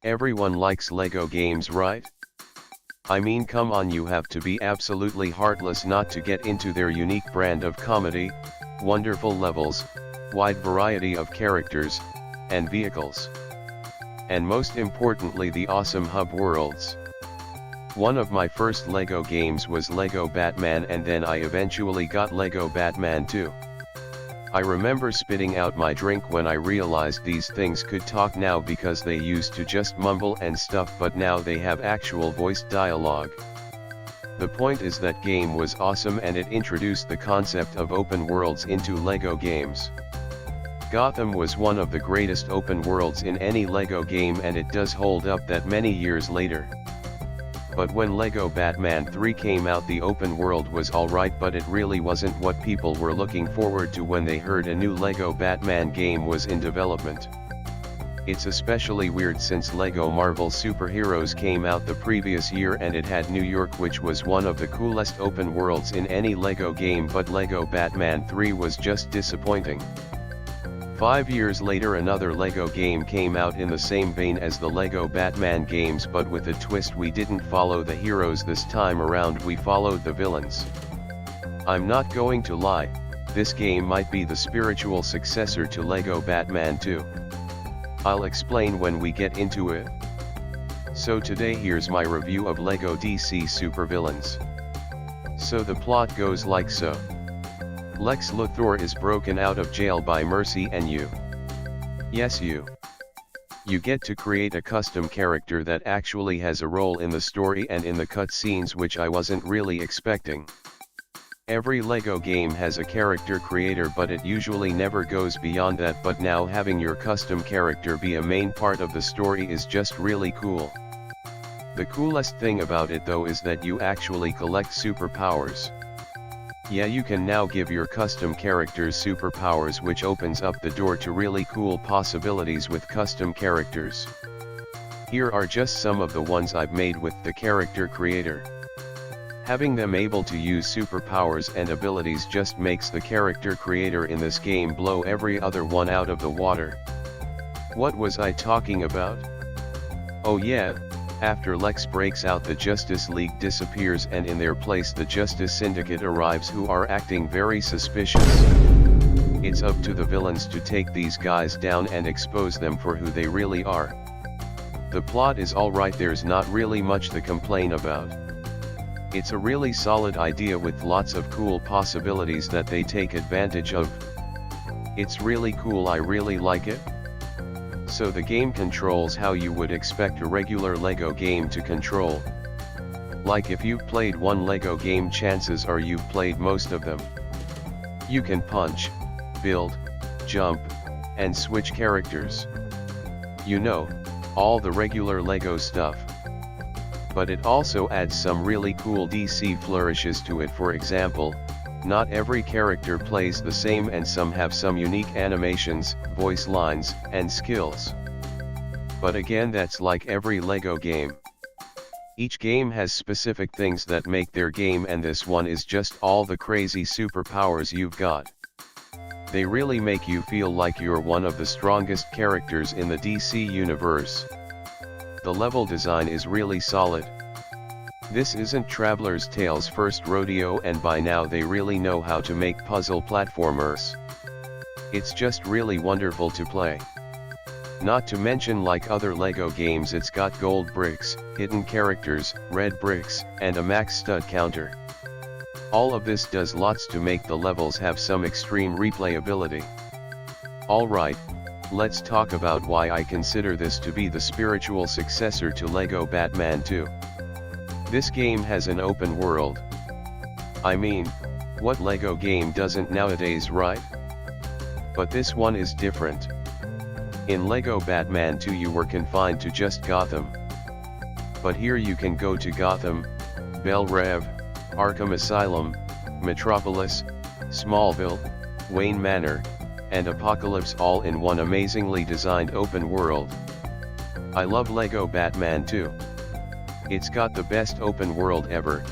Everyone likes Lego games, right? I mean, come on, you have to be absolutely heartless not to get into their unique brand of comedy, wonderful levels, wide variety of characters, and vehicles. And most importantly, the awesome hub worlds. One of my first Lego games was Lego Batman, and then I eventually got Lego Batman 2. I remember spitting out my drink when I realized these things could talk now, because they used to just mumble and stuff, but now they have actual voiced dialogue. The point is that game was awesome, and it introduced the concept of open worlds into Lego games. Gotham was one of the greatest open worlds in any Lego game, and it does hold up that many years later. But when Lego Batman 3 came out, the open world was alright, but it really wasn't what people were looking forward to when they heard a new Lego Batman game was in development. It's especially weird since Lego Marvel Superheroes came out the previous year, and it had New York, which was one of the coolest open worlds in any Lego game, but Lego Batman 3 was just disappointing. 5 years later, another Lego game came out in the same vein as the Lego Batman games, but with a twist. We didn't follow the heroes this time around, we followed the villains. I'm not going to lie, this game might be the spiritual successor to Lego Batman 2. I'll explain when we get into it. So today here's my review of Lego DC Supervillains. So the plot goes like so. Lex Luthor is broken out of jail by Mercy, and you get to create a custom character that actually has a role in the story and in the cutscenes, which I wasn't really expecting. Every Lego game has a character creator, but it usually never goes beyond that, but now having your custom character be a main part of the story is just really cool. The coolest thing about it though is that you actually collect superpowers. Yeah, you can now give your custom characters superpowers, which opens up the door to really cool possibilities with custom characters. Here are just some of the ones I've made with the character creator. Having them able to use superpowers and abilities just makes the character creator in this game blow every other one out of the water. What was I talking about? Oh yeah. After Lex breaks out, the Justice League disappears, and in their place the Justice Syndicate arrives, who are acting very suspicious. It's up to the villains to take these guys down and expose them for who they really are. The plot is alright, there's not really much to complain about. It's a really solid idea with lots of cool possibilities that they take advantage of. It's really cool, I really like it. So the game controls how you would expect a regular Lego game to control. Like if you've played one Lego game, chances are you've played most of them. You can punch, build, jump, and switch characters. You know, all the regular Lego stuff. But it also adds some really cool DC flourishes to it. For example, not every character plays the same, and some have some unique animations, voice lines, and skills. But again, that's like every Lego game. Each game has specific things that make their game, and this one is just all the crazy superpowers you've got. They really make you feel like you're one of the strongest characters in the DC universe. The level design is really solid. This isn't Traveler's Tales' first rodeo, and by now they really know how to make puzzle platformers. It's just really wonderful to play. Not to mention, like other Lego games, it's got gold bricks, hidden characters, red bricks, and a max stud counter. All of this does lots to make the levels have some extreme replayability. Alright, let's talk about why I consider this to be the spiritual successor to Lego Batman 2. This game has an open world. I mean, what Lego game doesn't nowadays, right? But this one is different. In Lego Batman 2 you were confined to just Gotham. But here you can go to Gotham, Belle Reve, Arkham Asylum, Metropolis, Smallville, Wayne Manor, and Apocalypse, all in one amazingly designed open world. I love Lego Batman 2. It's got the best open world ever,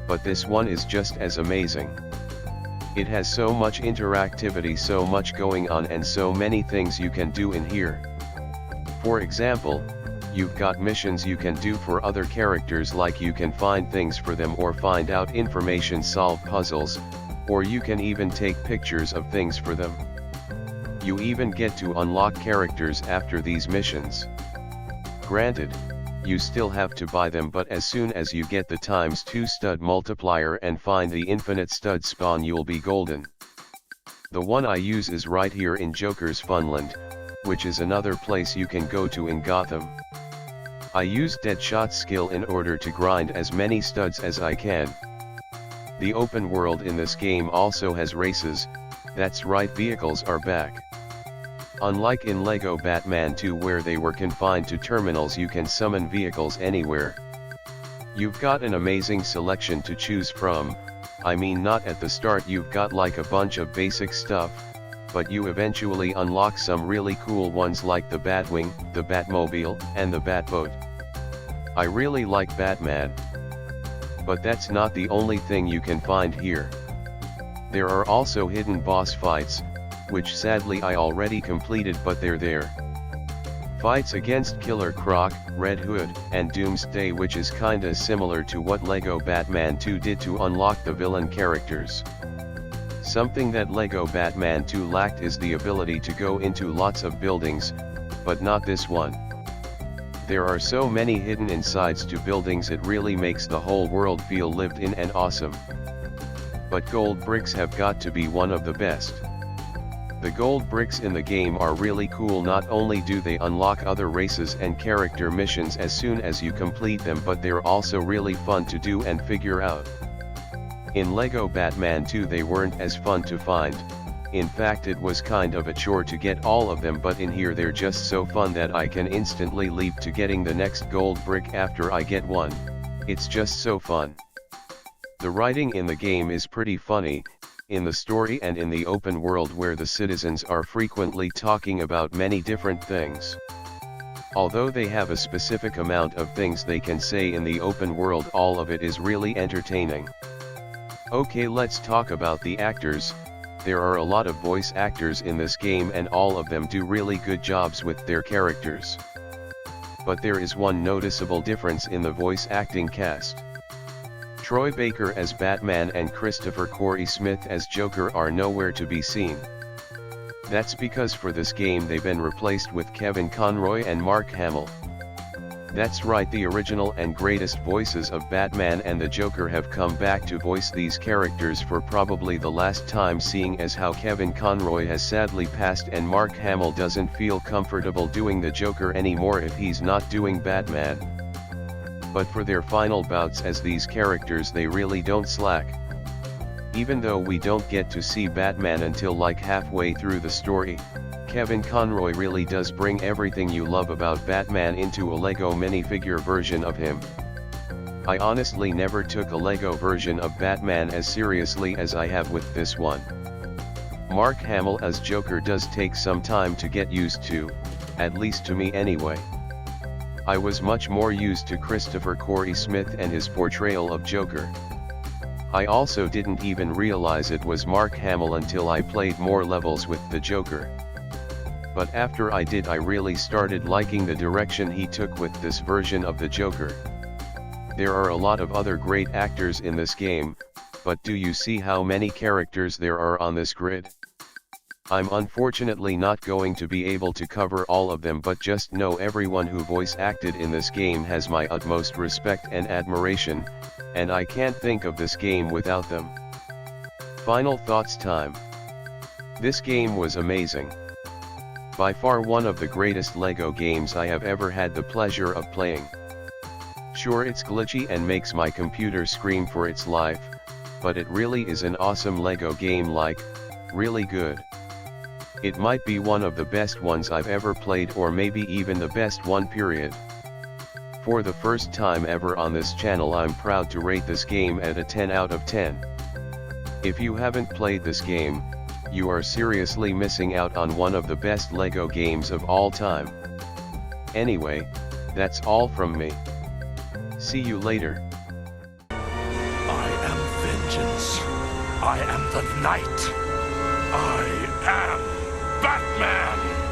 but this one is just as amazing. It has so much interactivity, so much going on, and so many things you can do in here. For example, you've got missions you can do for other characters, like you can find things for them or find out information, solve puzzles, or you can even take pictures of things for them. You even get to unlock characters after these missions. Granted, you still have to buy them, but as soon as you get the ×2 stud multiplier and find the infinite stud spawn, you'll be golden. The one I use is right here in Joker's Funland, which is another place you can go to in Gotham. I use Deadshot's skill in order to grind as many studs as I can. The open world in this game also has races, that's right, vehicles are back. Unlike in LEGO Batman 2 where they were confined to terminals, you can summon vehicles anywhere. You've got an amazing selection to choose from. I mean, not at the start you've got like a bunch of basic stuff, but you eventually unlock some really cool ones like the Batwing, the Batmobile, and the Batboat. I really like Batman. But that's not the only thing you can find here. There are also hidden boss fights, which sadly I already completed, but they're there. Fights against Killer Croc, Red Hood, and Doomsday, which is kinda similar to what LEGO Batman 2 did to unlock the villain characters. Something that LEGO Batman 2 lacked is the ability to go into lots of buildings, but not this one. There are so many hidden insides to buildings, it really makes the whole world feel lived in and awesome. But gold bricks have got to be one of the best. The gold bricks in the game are really cool. Not only do they unlock other races and character missions as soon as you complete them, but they're also really fun to do and figure out. In LEGO Batman 2 they weren't as fun to find. In fact, it was kind of a chore to get all of them, but in here they're just so fun that I can instantly leap to getting the next gold brick after I get one. It's just so fun. The writing in the game is pretty funny, in the story and in the open world, where the citizens are frequently talking about many different things. Although they have a specific amount of things they can say in the open world, all of it is really entertaining. Okay, let's talk about the actors. There are a lot of voice actors in this game and all of them do really good jobs with their characters. But there is one noticeable difference in the voice acting cast. Troy Baker as Batman and Christopher Corey Smith as Joker are nowhere to be seen. That's because for this game they've been replaced with Kevin Conroy and Mark Hamill. That's right, the original and greatest voices of Batman and the Joker have come back to voice these characters for probably the last time, seeing as how Kevin Conroy has sadly passed and Mark Hamill doesn't feel comfortable doing the Joker anymore if he's not doing Batman. But for their final bouts as these characters they really don't slack. Even though we don't get to see Batman until like halfway through the story, Kevin Conroy really does bring everything you love about Batman into a LEGO minifigure version of him. I honestly never took a LEGO version of Batman as seriously as I have with this one. Mark Hamill as Joker does take some time to get used to, at least to me anyway. I was much more used to Christopher Corey Smith and his portrayal of Joker. I also didn't even realize it was Mark Hamill until I played more levels with the Joker. But after I did, I really started liking the direction he took with this version of the Joker. There are a lot of other great actors in this game, but do you see how many characters there are on this grid? I'm unfortunately not going to be able to cover all of them, but just know everyone who voice acted in this game has my utmost respect and admiration, and I can't think of this game without them. Final thoughts time. This game was amazing. By far one of the greatest LEGO games I have ever had the pleasure of playing. Sure, it's glitchy and makes my computer scream for its life, but it really is an awesome LEGO game, like, really good. It might be one of the best ones I've ever played, or maybe even the best one, period. For the first time ever on this channel, I'm proud to rate this game at a 10 out of 10. If you haven't played this game, you are seriously missing out on one of the best LEGO games of all time. Anyway, that's all from me. See you later. I am vengeance. I am the night. I am Batman!